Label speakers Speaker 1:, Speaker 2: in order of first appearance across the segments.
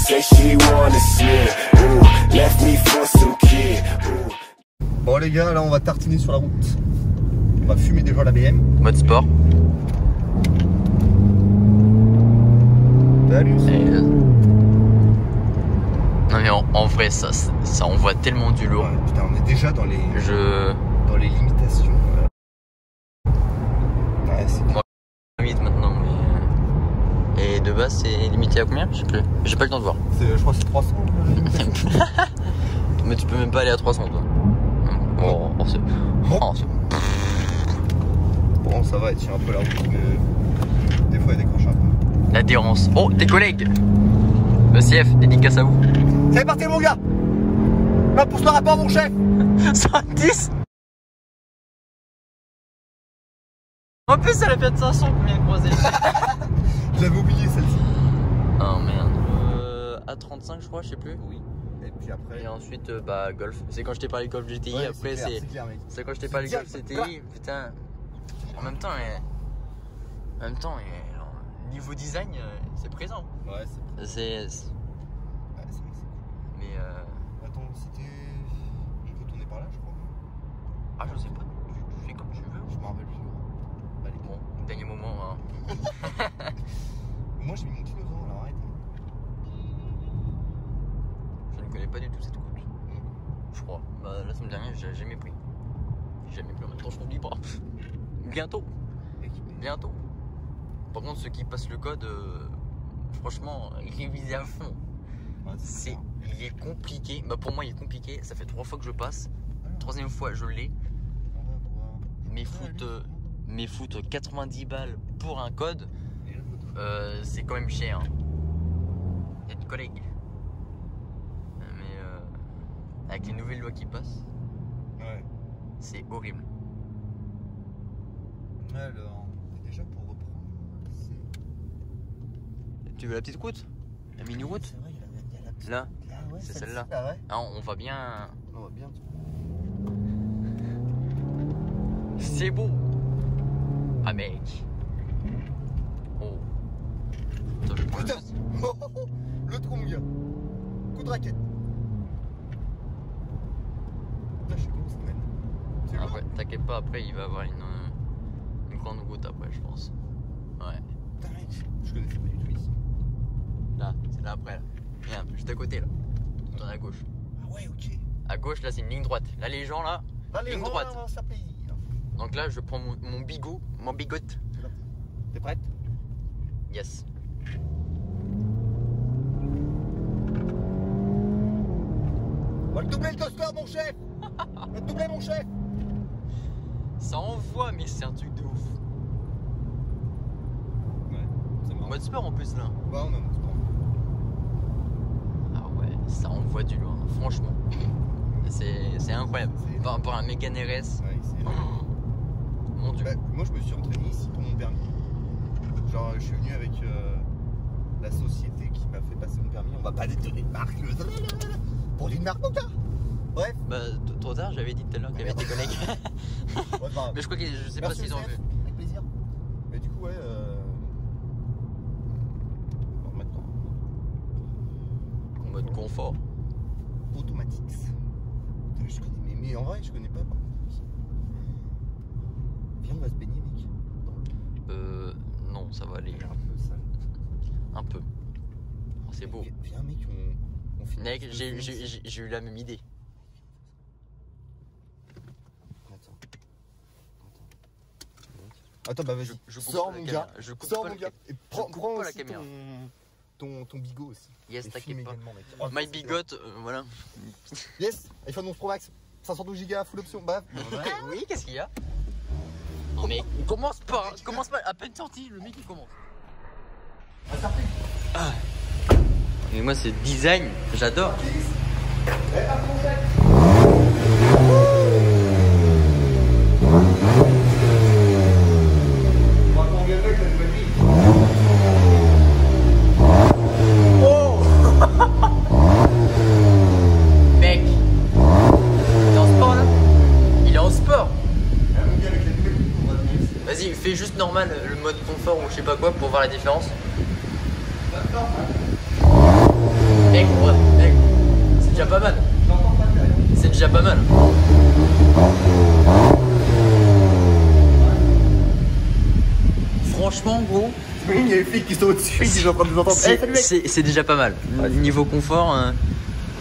Speaker 1: say she wanna slip. Ooh, left me for some kid. Ooh.
Speaker 2: Bon les gars, là on va tartiner sur la route. On va fumer déjà la BM.
Speaker 3: Mode sport.
Speaker 2: Salut.
Speaker 3: Non mais en vrai ça envoie tellement du lourd.
Speaker 2: Ouais, putain, on est déjà dans les limitations. Ouais, c'est
Speaker 3: bon, vite maintenant mais... Et de base c'est limité à combien? Je sais plus. J'ai pas le temps de voir.
Speaker 2: je crois que c'est 300.
Speaker 3: Mais tu peux même pas aller à 300 toi. Bon,
Speaker 2: Bon, ça va, elle tient un peu la route, mais des fois elle décroche un peu.
Speaker 3: L'adhérence. Oh, tes collègues. Le CF, dédicace à vous.
Speaker 2: C'est parti mon gars. Là pour ce rapport mon chef.
Speaker 3: 110. En plus elle a fait de 500 qu'on vient de croiser.
Speaker 2: Je l'avais oublié celle-ci.
Speaker 3: Oh merde. À 35 je crois, je sais plus.
Speaker 2: Oui. Et puis après.
Speaker 3: Et ensuite bah golf. C'est quand je t'ai parlé de golf GTI,
Speaker 2: ouais,
Speaker 3: après c'est quand je t'ai parlé de golf GTI, putain. En même temps, niveau design, c'est présent.
Speaker 2: Ouais, c'est présent.
Speaker 3: Mais
Speaker 2: attends, c'était. On peut tourner par là, je crois.
Speaker 3: ah, je sais pas. Tu fais comme tu veux.
Speaker 2: Je m'en rappelle plus. Allez,
Speaker 3: Bon, dernier moment. Hein.
Speaker 2: Moi, j'ai mis mon dinosaure, alors arrête.
Speaker 3: Je ne connais pas du tout cette route. Je crois. Bah, la semaine dernière, j'ai jamais pris. En même temps, je conduis pas. Bientôt. Par contre, ceux qui passent le code, franchement, révisez à fond.
Speaker 2: Ouais,
Speaker 3: il est compliqué. Bah, pour moi, il est compliqué. Ça fait 3 fois que je passe. Troisième fois, je l'ai.
Speaker 2: On va voir.
Speaker 3: Mais foot 90 balles pour un code, c'est quand même cher. Il y a des collègues. Mais avec les nouvelles lois qui passent,
Speaker 2: ouais,
Speaker 3: c'est horrible.
Speaker 2: Alors, déjà pour reprendre,
Speaker 3: Tu veux la petite route? La mini route?
Speaker 2: C'est vrai, il y a la petite.
Speaker 3: Là,
Speaker 2: ouais,
Speaker 3: c'est celle-là.
Speaker 2: Ah ouais.
Speaker 3: Ah, on va bien.
Speaker 2: On va bien.
Speaker 3: C'est beau. Ah mec. Oh. Attends, je prends
Speaker 2: Putain. Le trou, mon gars. Coup de raquette. Putain, je sais pas où ça mène. C'est loin.
Speaker 3: Après, t'inquiète pas, après il va avoir une grande route après, je pense. Ouais.
Speaker 2: Putain, mec, je connaissais pas du tout ici.
Speaker 3: Là, c'est là après là. Viens, juste à côté là. Tourne à gauche.
Speaker 2: Ah ouais, ok.
Speaker 3: À gauche là c'est une ligne droite. Là les gens là,
Speaker 2: Allez,
Speaker 3: ligne droite.
Speaker 2: Ça paye.
Speaker 3: Donc là je prends mon bigot, mon bigote.
Speaker 2: T'es prête?
Speaker 3: Yes.
Speaker 2: On va le doubler le score, mon chef. On va le doubler, mon chef.
Speaker 3: Ça envoie mais c'est un truc de ouf.
Speaker 2: Ouais, c'est
Speaker 3: En
Speaker 2: marrant.
Speaker 3: mode sport en plus là.
Speaker 2: Bah, on a mode sport.
Speaker 3: Ah ouais, ça envoie du loin, franchement. C'est incroyable. Par rapport à un Mégane RS.
Speaker 2: Ouais, c'est énorme.
Speaker 3: Mon dieu.
Speaker 2: Bah, moi, je me suis entraîné ici pour mon permis. Genre, je suis venu avec la société qui m'a fait passer mon permis. On va pas donner de marque. Pour une marque, mon gars. Bref.
Speaker 3: Bah, trop tard, j'avais dit tout à l'heure qu'il y avait tes collègues.
Speaker 2: Ouais, bah,
Speaker 3: Mais je crois que je sais pas
Speaker 2: merci,
Speaker 3: s'ils ont
Speaker 2: chef.
Speaker 3: vu.
Speaker 2: Avec plaisir. Mais du coup, ouais. Alors maintenant,
Speaker 3: En mode confort.
Speaker 2: Automatics. Putain, je connais, mais en vrai, je connais pas. Viens, on va se baigner, mec.
Speaker 3: Non, ça va aller.
Speaker 2: Elle est un peu sale.
Speaker 3: Un peu. Oh, c'est beau.
Speaker 2: Viens, mec, on finit.
Speaker 3: Mec, j'ai eu la même idée.
Speaker 2: Attends, bah vas-y.
Speaker 3: Je coupe
Speaker 2: Sors,
Speaker 3: pas
Speaker 2: mon
Speaker 3: la
Speaker 2: gars.
Speaker 3: caméra. Je coupe
Speaker 2: Sors,
Speaker 3: pas
Speaker 2: mon
Speaker 3: la
Speaker 2: gars.
Speaker 3: caméra.
Speaker 2: Et
Speaker 3: Je coupe
Speaker 2: prends
Speaker 3: pas la
Speaker 2: aussi
Speaker 3: caméra.
Speaker 2: ton bigot aussi.
Speaker 3: Yes,
Speaker 2: Et
Speaker 3: t'inquiète
Speaker 2: fume
Speaker 3: pas.
Speaker 2: également, mec.
Speaker 3: My bigote, voilà.
Speaker 2: Yes, iPhone 11 Pro Max, 512 Go, full option, baf.
Speaker 3: Oui, qu'est-ce qu'il y a? Non mais commence pas, à peine sorti, le mec il commence. Ah. Mais moi c'est design, j'adore. Mec, il est en sport là? Il est en sport. Vas-y, fais juste normal, le mode confort ou je sais pas quoi pour voir la différence. Mec, c'est déjà pas mal. C'est déjà pas mal. Franchement, gros,
Speaker 2: Oui, il y a les flics qui sont au-dessus, qui sont en train de nous entendre. Eh, salut, mec.
Speaker 3: c'est déjà pas mal. Niveau confort,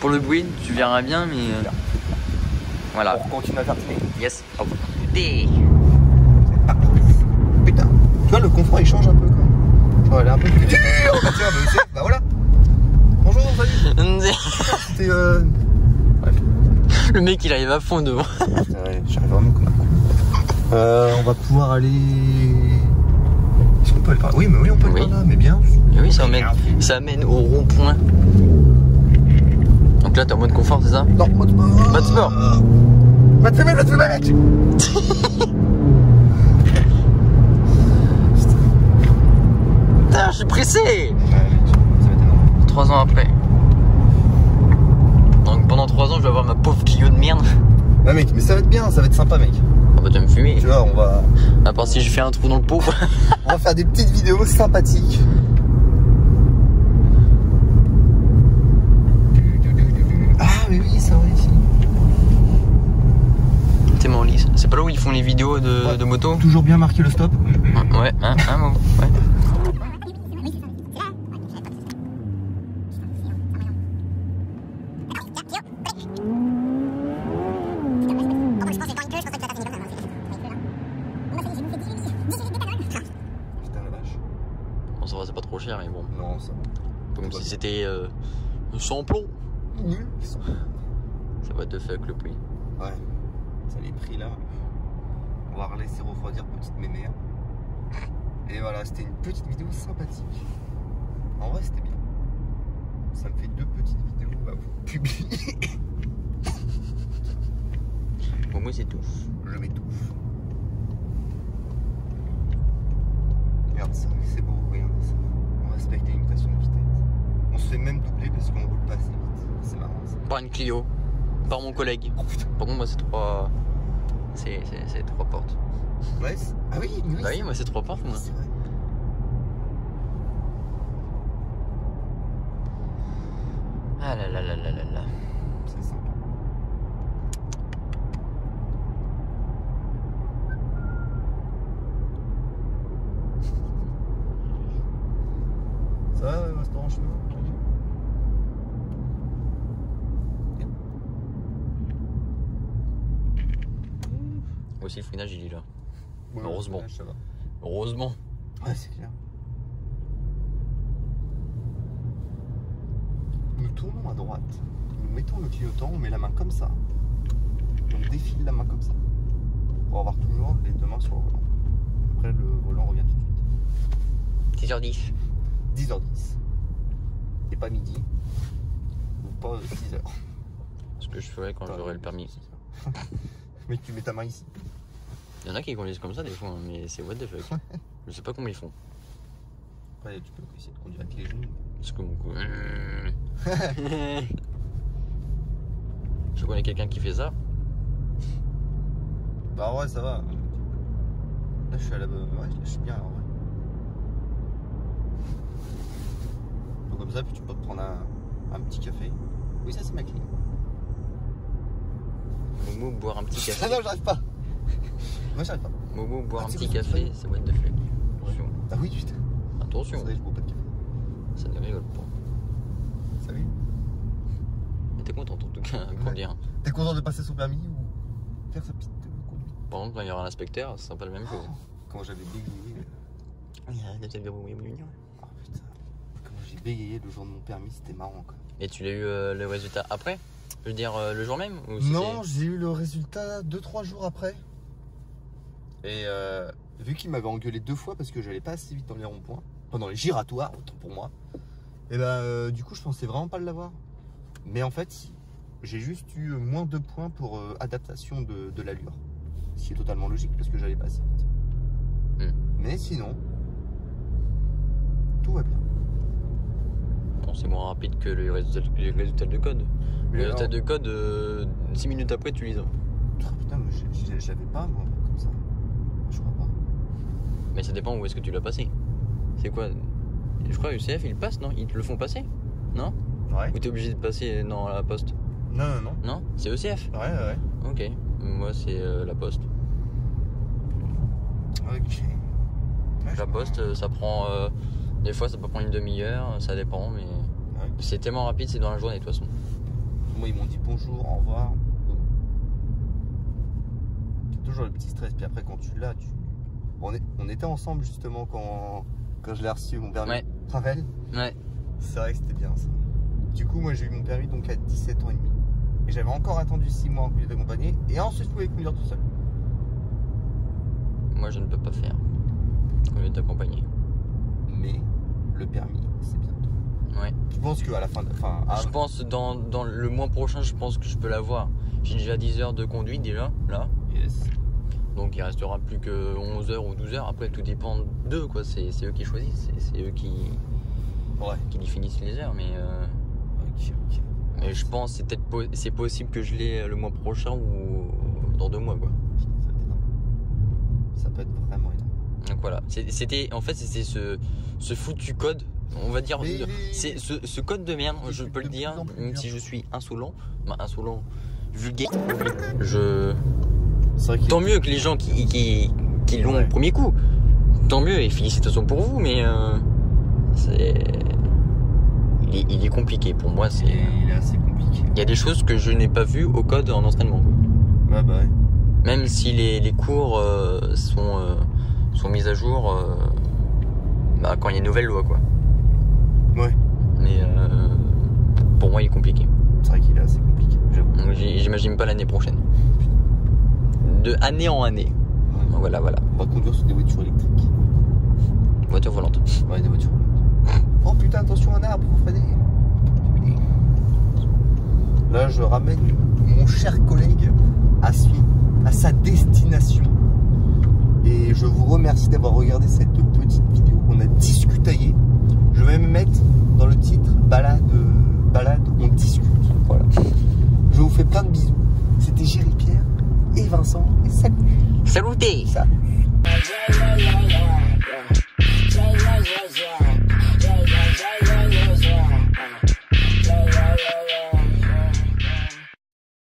Speaker 3: pour le bruit, tu verras bien, mais voilà.
Speaker 2: On continue à faire tirer.
Speaker 3: Yes.
Speaker 2: Putain, tu vois, le confort il change un peu quoi. Oh, elle est un peu plus dure. Bah, tiens, bah, aussi, bah voilà. Bonjour, salut. C'était bref.
Speaker 3: Le mec il arrive à fond devant.
Speaker 2: Putain, ouais, j'arrive vraiment comme un con. On va pouvoir aller. Est-ce qu'on peut aller par là? Oui, mais oui, on peut aller par là, mais bien.
Speaker 3: Et oui, ça amène au rond-point. Donc là, t'es en mode confort, c'est ça?
Speaker 2: Non, mode sport.
Speaker 3: Mode sport.
Speaker 2: Va te filmer, mec.
Speaker 3: Putain, je suis pressé.
Speaker 2: Ouais, mec, ça va être énorme.
Speaker 3: 3 ans après. Donc pendant 3 ans, je vais avoir ma pauvre Clio de merde.
Speaker 2: Ouais, mec, mais ça va être bien, ça va être sympa, mec.
Speaker 3: On va me fumer.
Speaker 2: Tu vois, on va.
Speaker 3: À part si je fais un trou dans le pot.
Speaker 2: On va faire des petites vidéos sympathiques. Ah, mais oui, ça va ici.
Speaker 3: T'es mon lisse. C'est pas là où ils font les vidéos de moto?
Speaker 2: Toujours bien marqué le stop.
Speaker 3: Ouais, ouais.
Speaker 2: Putain, la vache.
Speaker 3: Bon, ça va, c'est pas trop cher, mais bon.
Speaker 2: Non, ça.
Speaker 3: Comme si c'était sans plomb.
Speaker 2: Nul.
Speaker 3: Ça va te fuck le prix.
Speaker 2: Ouais. Ça les prix là. On va laisser refroidir petite mémère. Et voilà, c'était une petite vidéo sympathique. En vrai, c'était bien. Ça me fait 2 petites vidéos à vous publier.
Speaker 3: Pour moi, c'est tout.
Speaker 2: Je m'étouffe. Regarde ça, c'est beau, regarde ça. On respecte les limitations de vitesse. On se fait même doubler parce qu'on roule pas assez vite. C'est marrant ça.
Speaker 3: Par une Clio. Par mon collègue.
Speaker 2: Oh putain.
Speaker 3: Par contre, moi, c'est 3. C'est 3 portes.
Speaker 2: Ouais, ah oui, mais oui.
Speaker 3: Bah oui, moi, c'est 3 portes, moi.
Speaker 2: C'est vrai.
Speaker 3: Ah là là là là là là.
Speaker 2: C'est sympa. Ça va, le restaurant chinois?
Speaker 3: Aussi, le freinage, il est là.
Speaker 2: Ouais,
Speaker 3: Heureusement.
Speaker 2: Ça va.
Speaker 3: Heureusement.
Speaker 2: Ouais, c'est clair. Nous tournons à droite. Nous mettons le clignotant, on met la main comme ça. Et on défile la main comme ça. Pour avoir toujours les 2 mains sur le volant. Après, le volant revient tout de suite.
Speaker 3: 6h10.
Speaker 2: 10h10. Et pas midi. Ou pas 6h.
Speaker 3: Ce que je ferai quand j'aurai le permis.
Speaker 2: Mec, tu mets ta main ici.
Speaker 3: Il y en a qui conduisent comme ça des fois, hein, mais c'est what the fuck. Je sais pas comment ils font.
Speaker 2: Après, tu peux essayer de conduire avec les genoux.
Speaker 3: Parce que mon coup. Je connais quelqu'un qui fait ça.
Speaker 2: Bah ouais, ça va. Là, je suis à la... Ouais, là, je suis bien, en vrai. Donc, comme ça, puis tu peux te prendre un petit café. Oui, ça, c'est ma clé.
Speaker 3: Momo boire un petit
Speaker 2: Ah
Speaker 3: café.
Speaker 2: non, j'arrive pas. Moi, j'arrive pas.
Speaker 3: Momo boire un
Speaker 2: c'est
Speaker 3: petit
Speaker 2: quoi,
Speaker 3: café, c'est what the fuck. Attention.
Speaker 2: Ah oui, putain.
Speaker 3: Attention.
Speaker 2: Je bois pas de café.
Speaker 3: Ça ne rigole pas.
Speaker 2: Salut.
Speaker 3: Mais t'es content en tout cas à conduire.
Speaker 2: T'es content de passer son permis ou faire sa petite conduite?
Speaker 3: Par contre, quand il y aura un inspecteur, ce sera pas la même chose.
Speaker 2: Quand j'avais bégayé.
Speaker 3: Il y a des
Speaker 2: Oh putain. Quand j'ai bégayé le jour de mon permis, c'était marrant quoi.
Speaker 3: Et tu l'as eu le résultat après? Je veux dire le jour même ou c'était-
Speaker 2: Non, j'ai eu le résultat 2-3 jours après. Et vu qu'il m'avait engueulé 2 fois parce que j'allais pas assez vite dans les ronds-points, pendant les giratoires, autant pour moi, et bah du coup je pensais vraiment pas l'avoir. Mais en fait, j'ai juste eu moins 2 points pour adaptation de l'allure. Ce qui est totalement logique parce que j'allais pas assez vite. Mais sinon, tout va bien.
Speaker 3: Bon, c'est moins rapide que les résultats de code.
Speaker 2: Mais
Speaker 3: Les résultats
Speaker 2: alors-
Speaker 3: de code, 6 minutes après, tu les as.
Speaker 2: Ah, putain, mais j'avais pas moi comme ça. Je crois pas.
Speaker 3: Mais ça dépend où est-ce que tu l'as passé. C'est quoi? Je crois UCF, ils passent, non? Ils te le font passer? Non?
Speaker 2: Ouais.
Speaker 3: Ou t'es obligé de passer dans la poste?
Speaker 2: Non, non, non.
Speaker 3: Non? C'est ECF?
Speaker 2: Ouais.
Speaker 3: Ok. Moi, c'est la poste.
Speaker 2: Ok. Ouais,
Speaker 3: La poste, ça prend. Des fois, ça peut prendre une demi-heure, ça dépend, mais.
Speaker 2: Ouais.
Speaker 3: C'est tellement rapide, c'est dans la journée de toute façon.
Speaker 2: Moi, ils m'ont dit bonjour, au revoir. C'est toujours le petit stress. Puis après, quand tu l'as, on était ensemble justement quand je l'ai reçu, mon permis.
Speaker 3: Ouais.
Speaker 2: Tu te rappelles?
Speaker 3: Ouais.
Speaker 2: C'est vrai que c'était bien ça. Du coup, moi, j'ai eu mon permis donc à 17 ans et demi. Et j'avais encore attendu 6 mois en conduite accompagnée. Et ensuite, je pouvais conduire tout seul.
Speaker 3: Moi, je ne peux pas faire. On est accompagné.
Speaker 2: Mais le permis, c'est bientôt.
Speaker 3: Ouais.
Speaker 2: Je pense qu'à la fin de.
Speaker 3: Je pense dans le mois prochain, je pense que je peux l'avoir. J'ai déjà 10 heures de conduite déjà, là.
Speaker 2: Yes.
Speaker 3: Donc il restera plus que 11 heures ou 12 heures. Après, tout dépend d'eux, quoi. C'est eux qui choisissent. C'est eux qui définissent les heures. Mais,
Speaker 2: Ok.
Speaker 3: mais je pense que c'est possible que je l'ai le mois prochain ou dans 2 mois, quoi.
Speaker 2: Ça peut être vraiment énorme.
Speaker 3: Donc voilà. C'était ce foutu code. On va dire, c'est ce code de merde, je peux le dire, même si je suis insolent, vulgaire. Tant mieux que les gens qui l'ont au premier coup. Tant mieux et félicitations pour vous, mais il est compliqué pour moi.
Speaker 2: Il est assez compliqué.
Speaker 3: Il y a des choses que je n'ai pas vues au code en entraînement.
Speaker 2: Ouais, bah ouais.
Speaker 3: Même si les cours sont mis à jour quand il y a une nouvelle loi, quoi.
Speaker 2: Ouais.
Speaker 3: Mais pour moi, il est compliqué.
Speaker 2: C'est vrai qu'il est assez compliqué.
Speaker 3: Donc, j'imagine pas l'année prochaine. De année en année.
Speaker 2: Ouais.
Speaker 3: Donc, voilà.
Speaker 2: On va conduire sur des voitures électriques.
Speaker 3: Voiture volante.
Speaker 2: Ouais, des voitures volantes. Oh putain, attention, un arbre, vous freinez. Là, je ramène mon cher collègue à sa destination. Et je vous remercie d'avoir regardé cette petite vidéo. On a discutaillé. Je vais me mettre dans le titre balade, on discute. Voilà. Je vous fais plein de bisous. C'était Jerry Pierre et Vincent. Et salut.
Speaker 3: Saluté.
Speaker 2: Salut.